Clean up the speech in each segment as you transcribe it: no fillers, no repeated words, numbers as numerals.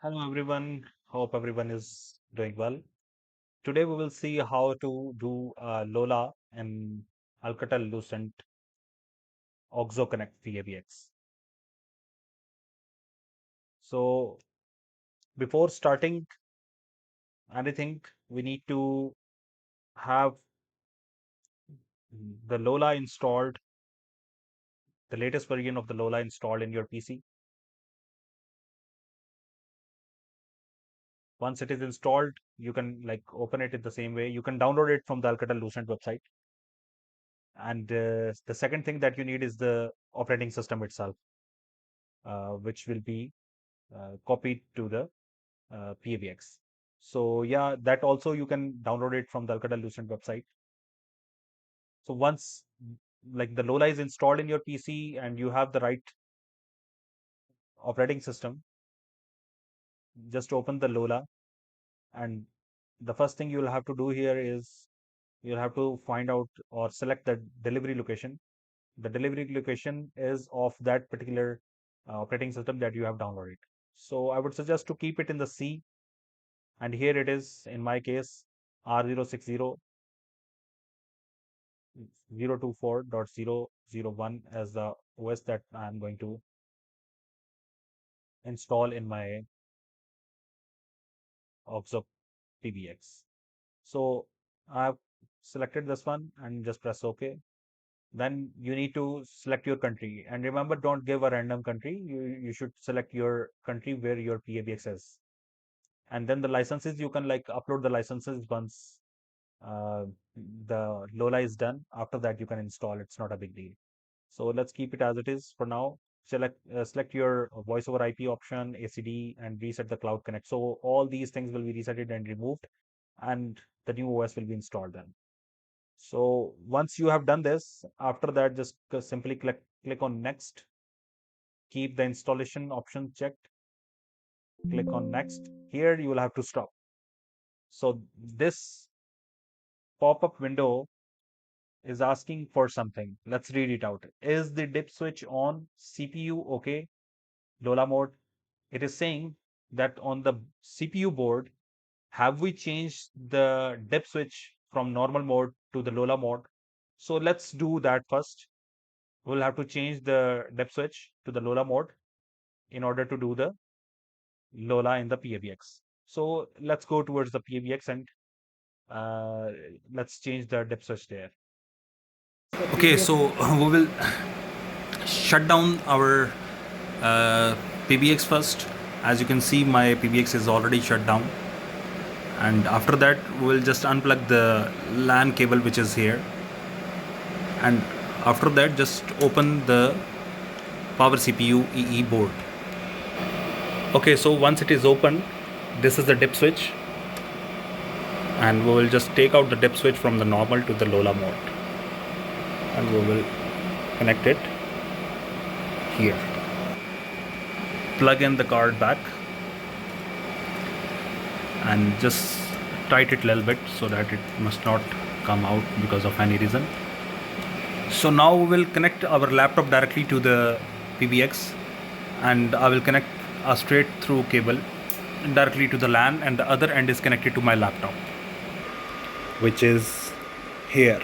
Hello everyone. Hope everyone is doing well. Today we will see how to do LOLA and Alcatel Lucent OXO Connect PABX. So before starting anything, we need to have the LOLA installed, the latest version of the LOLA installed in your PC. Once it is installed, you can open it in the same way. You can download it from the Alcatel Lucent website. And the second thing that you need is the operating system itself, which will be copied to the PABX. So yeah, that also you can download it from the Alcatel Lucent website. So once the LOLA is installed in your PC and you have the right operating system, just open the LOLA, and the first thing you'll have to do here is you'll have to find out or select the delivery location. The delivery location is of that particular operating system that you have downloaded. So I would suggest to keep it in the C, and here it is in my case R060 024.001 as the OS that I'm going to install in my OXO PBX. So I've selected this one and just press OK. Then you need to select your country, and remember, don't give a random country. You should select your country where your PABX is. And then the licenses, you can upload the licenses once uh, the LOLA is done. After that, you can install. It's not a big deal. So let's keep it as it is for now. Select your voice over IP option, ACD, and reset the cloud connect. So all these things will be resetted and removed, and the new OS will be installed then. So once you have done this, after that, just simply click on next. Keep the installation option checked. Click on next. Here you will have to stop. So this pop-up window is asking for something. Let's read it out. Is the dip switch on? CPU okay? LOLA mode. It is saying that on the CPU board, have we changed the dip switch from normal mode to the LOLA mode? So let's do that first. We'll have to change the dip switch to the LOLA mode in order to do the LOLA in the PABX. So let's go towards the PABX and uh, let's change the dip switch there. Okay, so we will shut down our PBX first. As you can see, my PBX is already shut down, and after that we will just unplug the LAN cable which is here, and after that just open the power CPU EE board. Okay, so once it is open, this is the dip switch, and we will just take out the dip switch from the normal to the LOLA mode, and we will connect it here. Plug in the card back and just tight it a little bit so that it must not come out because of any reason. So now we will connect our laptop directly to the PBX, and I will connect a straight through cable directly to the LAN, and the other end is connected to my laptop, which is here.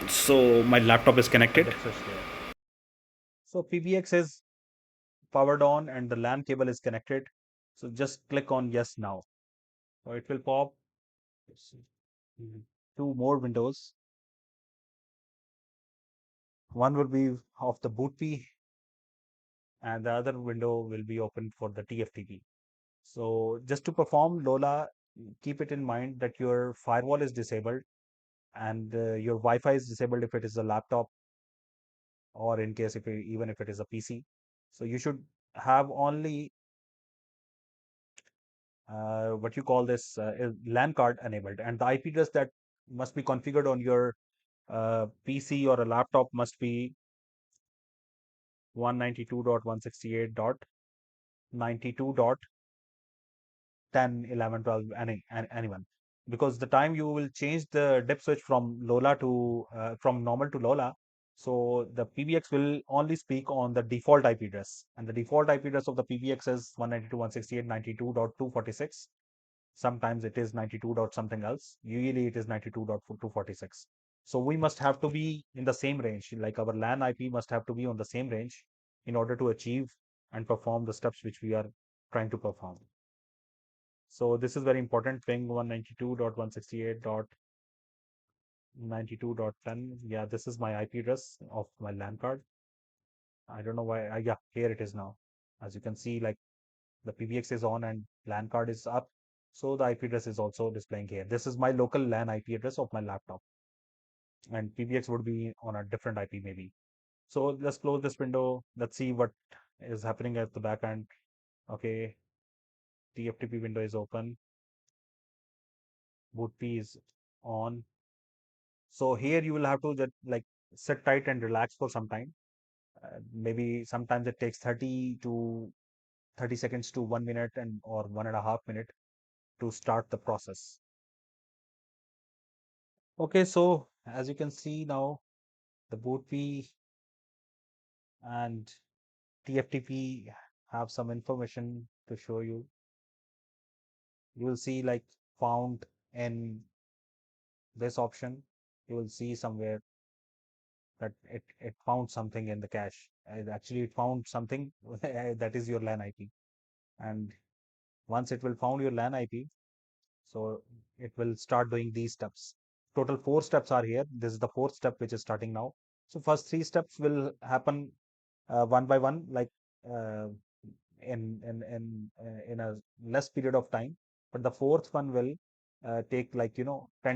So my laptop is connected. Dip switch there. So PBX is powered on and the LAN cable is connected. So just click on yes now. So it will pop two more windows. One will be of the boot P, and the other window will be open for the TFTP. So just to perform LOLA, keep it in mind that your firewall is disabled and your Wi-Fi is disabled if it is a laptop, or in case even if it is a PC. So you should have only what you call this LAN card enabled, and the IP address that must be configured on your PC or a laptop must be 192.168.92.10.11.12, anyone, because the time you will change the dip switch from LOLA to from normal to LOLA, So the PBX will only speak on the default IP address, and the default IP address of the PBX is 192.168.92.246. Sometimes it is 92 dot something else. Usually it is 92.246. So we must have to be in the same range. Like our LAN IP must have to be on the same range in order to achieve and perform the steps which we are trying to perform. So this is very important. Ping 192.168.92.10. Yeah, this is my IP address of my LAN card. I don't know why. Yeah, here it is now. As you can see, like the PBX is on and LAN card is up. So the IP address is also displaying here. This is my local LAN IP address of my laptop, and PBX would be on a different IP maybe. So let's close this window. Let's see what is happening at the back end. Okay, TFTP window is open. Boot P is on. So here you will have to just like sit tight and relax for some time. Maybe sometimes it takes 30 seconds to 1 minute and or 1.5 minute to start the process. Okay, so as you can see now, the boot P and TFTP have some information to show you. You will see like found in this option. You will see somewhere that it found something in the cache. Actually, it found something that is your LAN IP. And once it will found your LAN IP, so it will start doing these steps. Total 4 steps are here. This is the 4th step which is starting now. So first 3 steps will happen one by one, like uh, in a less period of time. But the 4th one will take like 10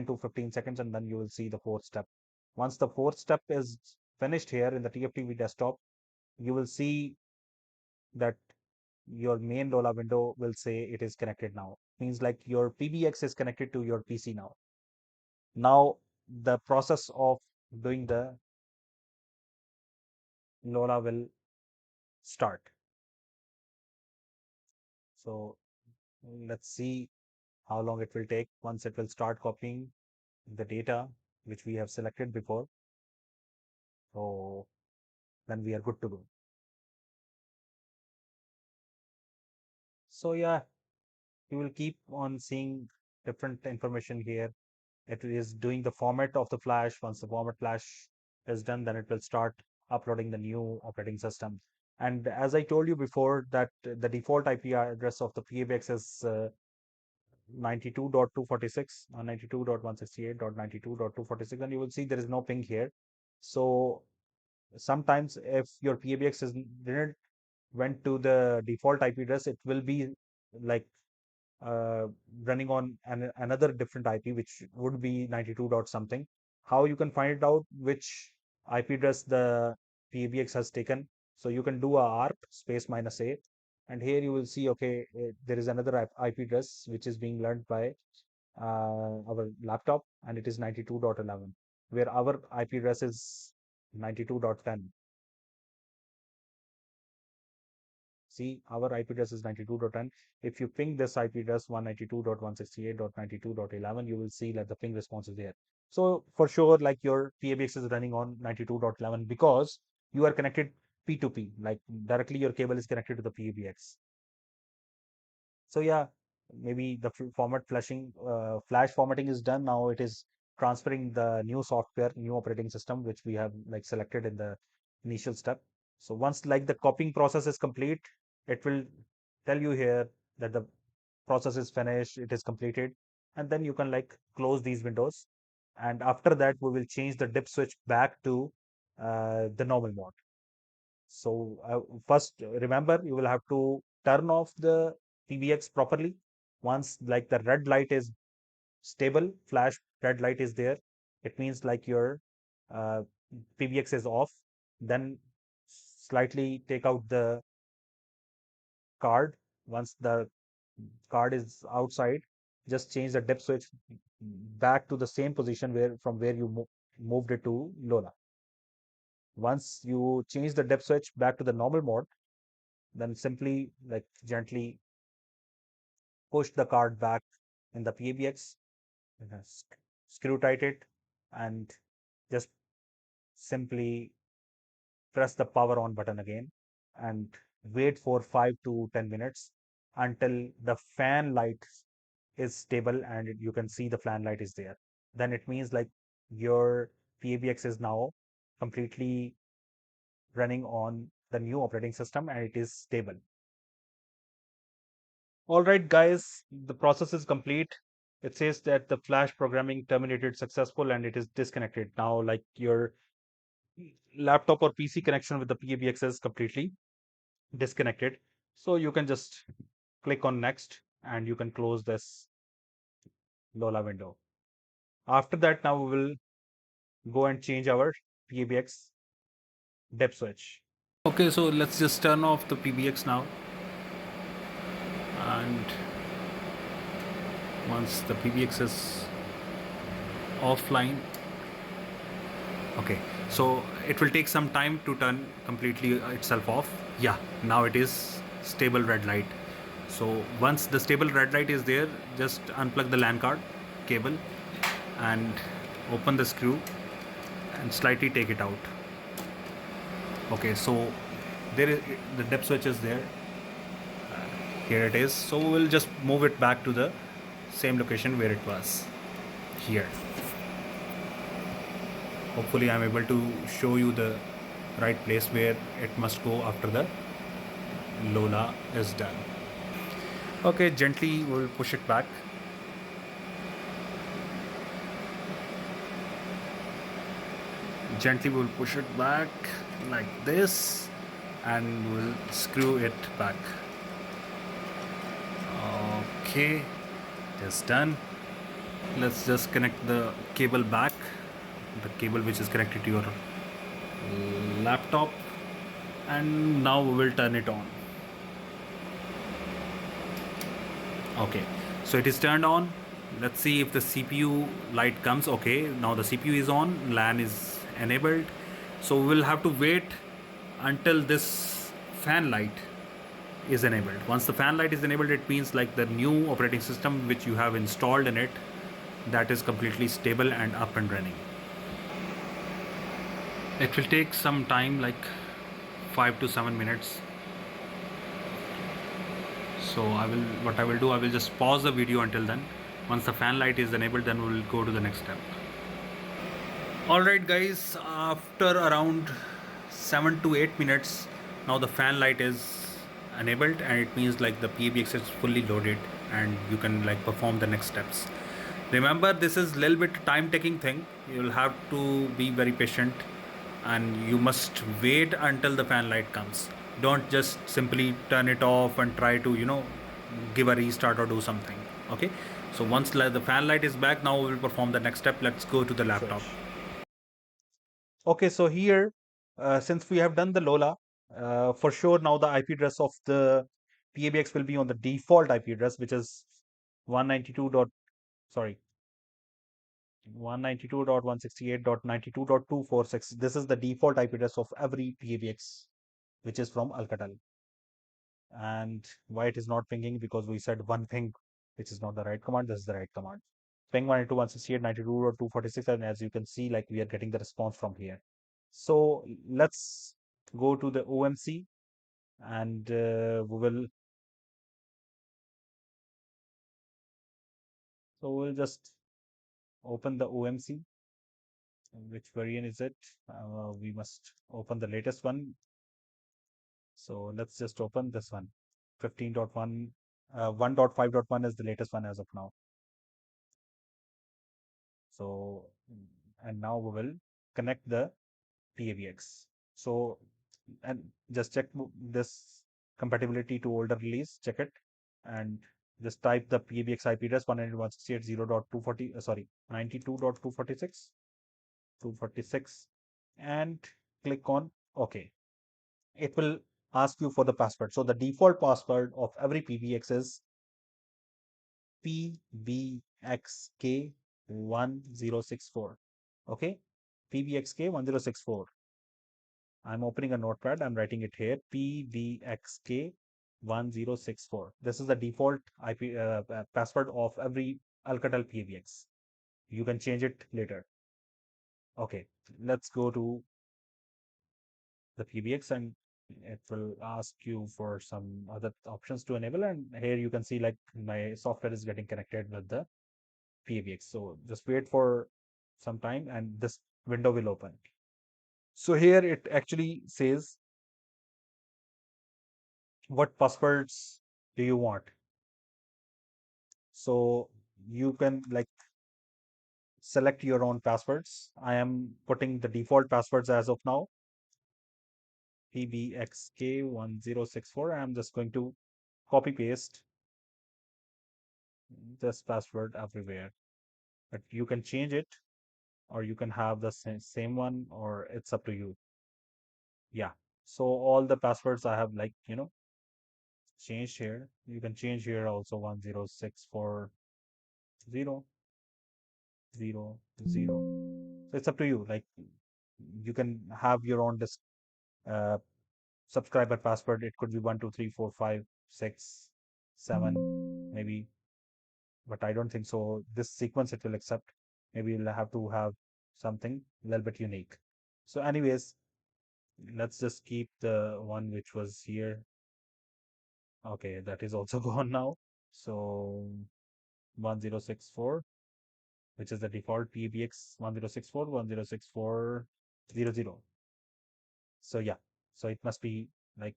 to 15 seconds, and then you will see the 4th step. Once the 4th step is finished here in the TFTP desktop, you will see that your main LOLA window will say it is connected now. Means like your PBX is connected to your PC now. Now the process of doing the LOLA will start. So let's see how long it will take. Once it will start copying the data which we have selected before, so then we are good to go. So yeah, you will keep on seeing different information here. It is doing the format of the flash. Once the format flash is done, then it will start uploading the new operating system. And as I told you before, that the default IP address of the PABX is 92.246 or 92.168.92.246, and you will see there is no ping here. So sometimes if your PABX didn't went to the default IP address, it will be like uh, running on another different IP, which would be 92 dot something. How you can find out which IP address the PBX has taken? So you can do a ARP space minus A, and here you will see, okay, there is another IP address which is being learned by our laptop, and it is 92.11, where our IP address is 92.10. See, our IP address is 92.10. If you ping this IP address 192.168.92.11, you will see that the ping response is there. So for sure, like your PABX is running on 92.11 because you are connected P2P, like directly your cable is connected to the PABX. So yeah, maybe the flash formatting is done. Now it is transferring the new software, new operating system, which we have like selected in the initial step. So once like the copying process is complete, it will tell you here that the process is finished, it is completed, and then you can like close these windows. And after that, we will change the dip switch back to the normal mode. So first, remember, you will have to turn off the PBX properly. Once like the red light is stable, flash red light is there, it means like your uh, PBX is off. Then slightly take out the card. Once the card is outside, just change the dip switch back to the same position where from where you moved it to LOLA. Once you change the dip switch back to the normal mode, then simply like gently push the card back in the PABX, screw tight it, and just simply press the power on button again and wait for 5 to 10 minutes until the fan light is stable and you can see the fan light is there. Then it means like your PABX is now completely running on the new operating system and it is stable. All right, guys, the process is complete. It says that the flash programming terminated successful and it is disconnected. Now, like your laptop or PC connection with the PABX is completely disconnected. So you can just click on next and you can close this LOLA window. After that, now we will go and change our PABX depth switch. Okay, so let's just turn off the PBX now. And once the PBX is offline, okay, so it will take some time to turn completely itself off. Yeah, now it is stable red light. So once the stable red light is there, just unplug the LAN card cable and open the screw and slightly take it out. Okay, so there is the depth switch is there. Here it is. So we'll just move it back to the same location where it was here. Hopefully I'm able to show you the right place where it must go after the LOLA is done. Okay, gently we'll push it back. Gently we'll push it back like this and we'll screw it back. Okay, it's done. Let's just connect the cable back, the cable which is connected to your laptop, and now we will turn it on. Okay, so it is turned on. Let's see if the CPU light comes. Okay, now the CPU is on, LAN is enabled. So we will have to wait until this fan light is enabled. Once the fan light is enabled, it means like the new operating system which you have installed in it, that is completely stable and up and running. It will take some time, like 5 to 7 minutes. So what I will do, I will just pause the video until then. Once the fan light is enabled, then we will go to the next step. Alright guys, after around 7 to 8 minutes, now the fan light is enabled and it means like the PABX is fully loaded and you can like perform the next steps. Remember, this is a little bit time taking thing. You'll have to be very patient and you must wait until the fan light comes. Don't just simply turn it off and try to give a restart or do something. Okay, so once the fan light is back, now we will perform the next step. Let's go to the laptop. Switch. Okay, so here, since we have done the LOLA, for sure now the IP address of the PABX will be on the default IP address, which is 192. Sorry, 192.168.92.246. This is the default IP address of every PABX, which is from Alcatel. And why it is not pinging? Because we said one thing, which is not the right command. This is the right command. Ping 192.168.92.246, and as you can see, like we are getting the response from here. So let's go to the OMC and we'll just open the OMC. Which variant is it? We must open the latest one. So let's just open this one. 15.1, 1.5.1 is the latest one as of now. So, and now we will connect the PABX. So, and just check this compatibility to older release, check it, and just type the PABX IP address 192.168.0.240, sorry, 92.246, 246, and click on OK. It will ask you for the password. So the default password of every PBX is PBXK1064. Okay, PBXK1064. I'm opening a notepad. I'm writing it here. PBXK1064. This is the default IP password of every Alcatel PBX. You can change it later. Okay, let's go to the PBX, and it will ask you for some other options to enable. And here you can see like my software is getting connected with the PBX. So just wait for some time and this window will open. So here it actually says what passwords do you want. So you can like select your own passwords. I am putting the default passwords as of now, PBXK1064. I'm just going to copy paste this password everywhere. But you can change it or you can have the same one, or it's up to you. Yeah. So all the passwords I have like, changed here. You can change here also 10640 0 0. So it's up to you. Like you can have your own uh, subscriber password. It could be 1 2 3 4 5 6 7 maybe, but I don't think so. This sequence it will accept. Maybe you'll have to have something a little bit unique. So, anyways, let's just keep the one which was here. Okay, that is also gone now. So 1064, which is the default PBX 1064 106400. So yeah, so it must be like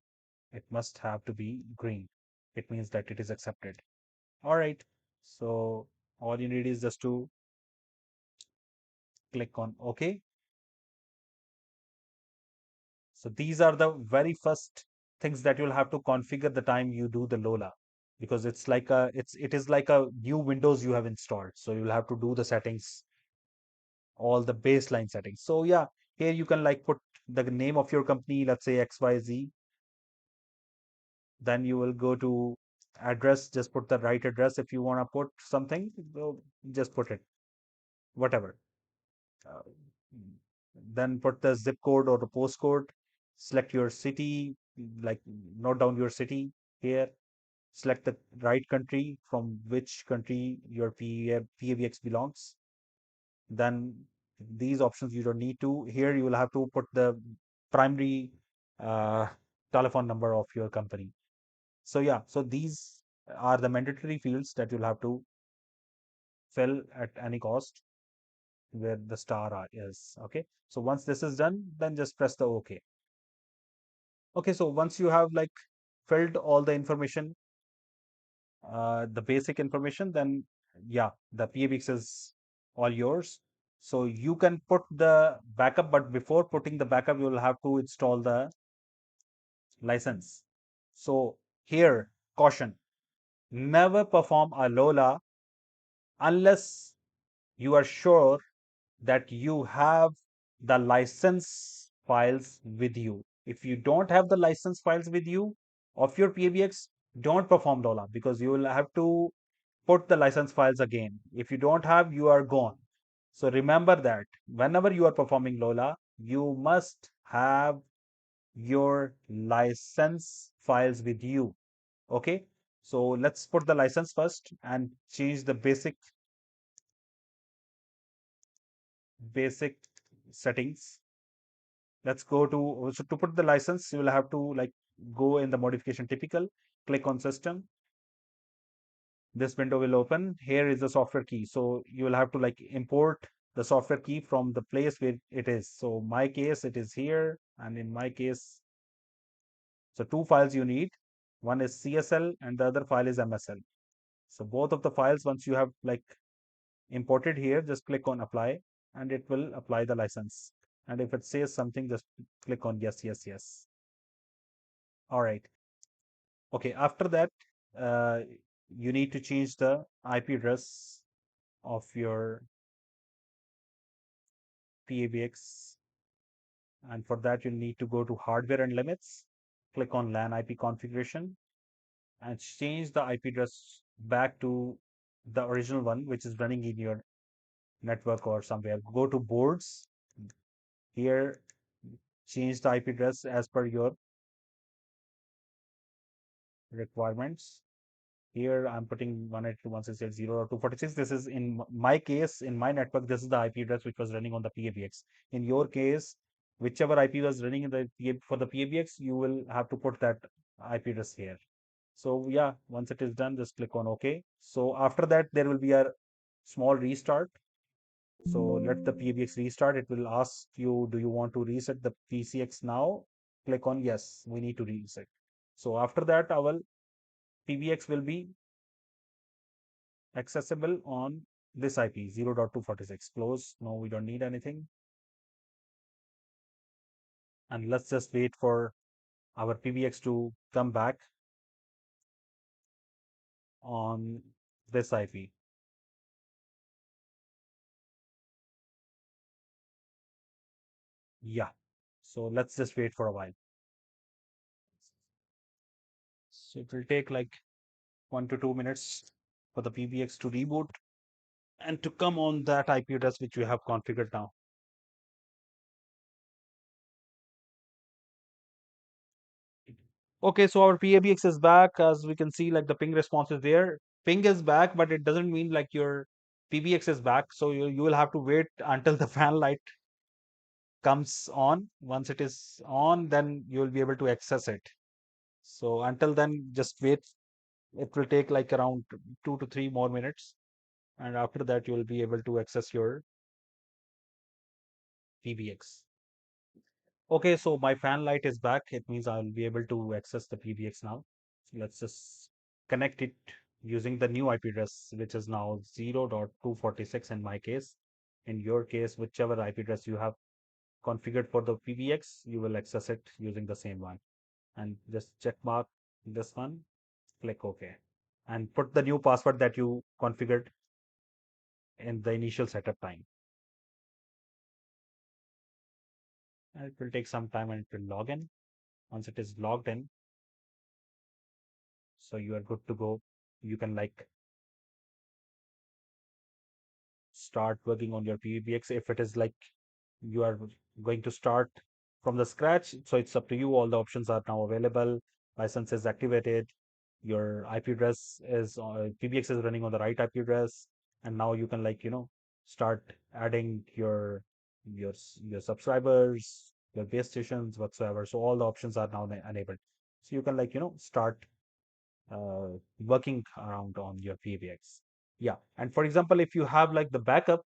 it must have to be green. It means that it is accepted. All right. So all you need is just to click on OK. So these are the very first things that you'll have to configure the time you do the LOLA, because it is like a new Windows you have installed. So you'll have to do the settings, all the baseline settings. So yeah, here you can like put the name of your company, let's say XYZ. Then you will go to address, just put the right address. If you want to put something, just put it, whatever. Uh, then put the zip code or the postcode, select your city, like note down your city here, select the right country from which country your PABX belongs. Then these options you don't need to. Here you will have to put the primary uh, telephone number of your company. So yeah, so these are the mandatory fields that you'll have to fill at any cost, where the star is. Okay. So once this is done, then just press the OK. Okay. So once you have like filled all the information, the basic information, then yeah, the PABX is all yours. So you can put the backup, but before putting the backup, you will have to install the license. So here, caution, never perform a LOLA unless you are sure that you have the license files with you. If you don't have the license files with you of your PABX, don't perform LOLA, because you will have to put the license files again. If you don't have, you are gone. So remember that whenever you are performing LOLA, you must have your license files with you. Okay. So let's put the license first and change the basic settings. Let's go to, so to put the license, you will have to like go in the modification typical, click on system. This window will open. Here is the software key. So you will have to like import the software key from the place where it is. So my case, it is here. And in my case, so two files you need. One is CSL and the other file is MSL. So both of the files, once you have like imported here, just click on apply and it will apply the license. And if it says something, just click on yes, yes, yes. All right. Okay. After that, uh, you need to change the IP address of your PABX. And for that, you'll need to go to hardware and limits, click on LAN IP configuration, and change the IP address back to the original one, which is running in your network or somewhere. Go to boards. Here, change the IP address as per your requirements. Here, I'm putting 192.168.0.246. This is in my case, in my network, this is the IP address which was running on the PABX. In your case, whichever IP was running in the for the PABX, you will have to put that IP address here. So yeah, once it is done, just click on OK. So after that, there will be a small restart. So let the PBX restart. It will ask you, do you want to reset the PCX now? Click on yes, we need to reset. So after that, our PBX will be accessible on this IP 0.246. Close. No, we don't need anything. And let's just wait for our PBX to come back on this IP. Yeah. So let's just wait for a while. So it will take like 1 to 2 minutes for the PBX to reboot and to come on that IP address which we have configured now. Okay, so our PABX is back. As we can see, like the ping response is there. Ping is back, but it doesn't mean like your PBX is back. So you will have to wait until the fan light comes on. Once it is on, then you will be able to access it. So until then, just wait. It will take like around 2 to 3 more minutes. And after that, you will be able to access your PBX. Okay, so my fan light is back. It means I'll be able to access the PBX now. Let's just connect it using the new IP address, which is now 0.246 in my case. In your case, whichever IP address you have configured for the PBX, you will access it using the same one. And just check mark this one, click OK. And put the new password that you configured in the initial setup time. And it will take some time and it will log in. Once it is logged in, so you are good to go. You can like start working on your PBX. If it is like you are going to start from the scratch, so it's up to you. All the options are now available. License is activated. Your IP address is PBX is running on the right IP address, and now you can like start adding your subscribers, your base stations, whatsoever. So all the options are now enabled. So you can like start working around on your PBX. Yeah, and for example, if you have like the backup,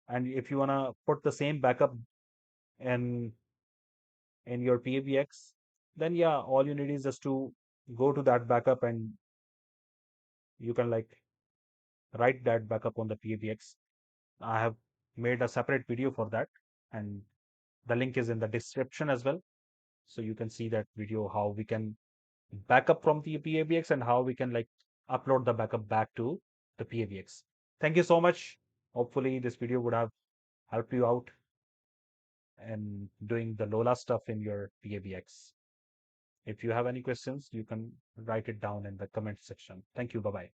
and if you wanna put the same backup in your PBX, then yeah, all you need is just to go to that backup and you can like write that backup on the PBX. I have made a separate video for that, and the link is in the description as well. So you can see that video how we can backup from the PABX and how we can like upload the backup back to the PABX. Thank you so much. Hopefully this video would have helped you out in doing the LOLA stuff in your PABX. If you have any questions, you can write it down in the comment section. Thank you. Bye bye.